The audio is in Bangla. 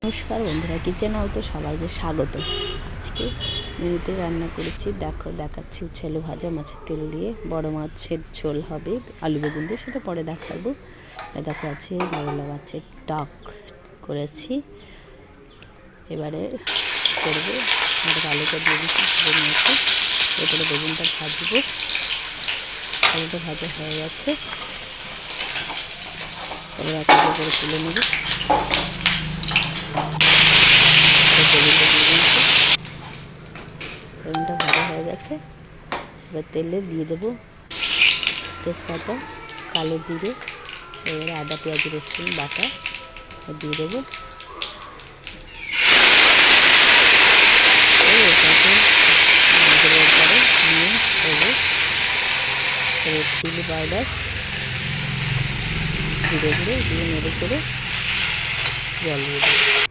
নমস্কার বন্ধুরা, কিচেন হাউসে সবাইকে স্বাগত। আজকে মেনুতে রান্না করেছি, দেখাচ্ছি উচ্ছেলো ভাজা মাছের তেল দিয়ে, বড় মাছের ঝোল হবে আলু বেগুন দিয়ে, সেটা পরে দেখাবো। দেখো আছে করলা মাছের টক করেছি। এবারে করবো আলুটা দিয়ে দিচ্ছি, নিয়েছি। এরপরে বেগুনটা ভাজবো। আলুটা ভাজা হয়ে গেছে, এবার একটা করে তুলে নেব। বেগুনটা ভাজা হয়ে গেছে, এবার তেলে দিয়ে দেবো তেজপাতা, কালো জিরে, এবারে আদা পেঁয়াজ রসুন বাটা দিয়ে দেবো। পরে নিয়ে দেবো চিলি পাউডার, ধীরে ধীরে দিয়ে নেড়ে করে জল দিয়ে দেবো।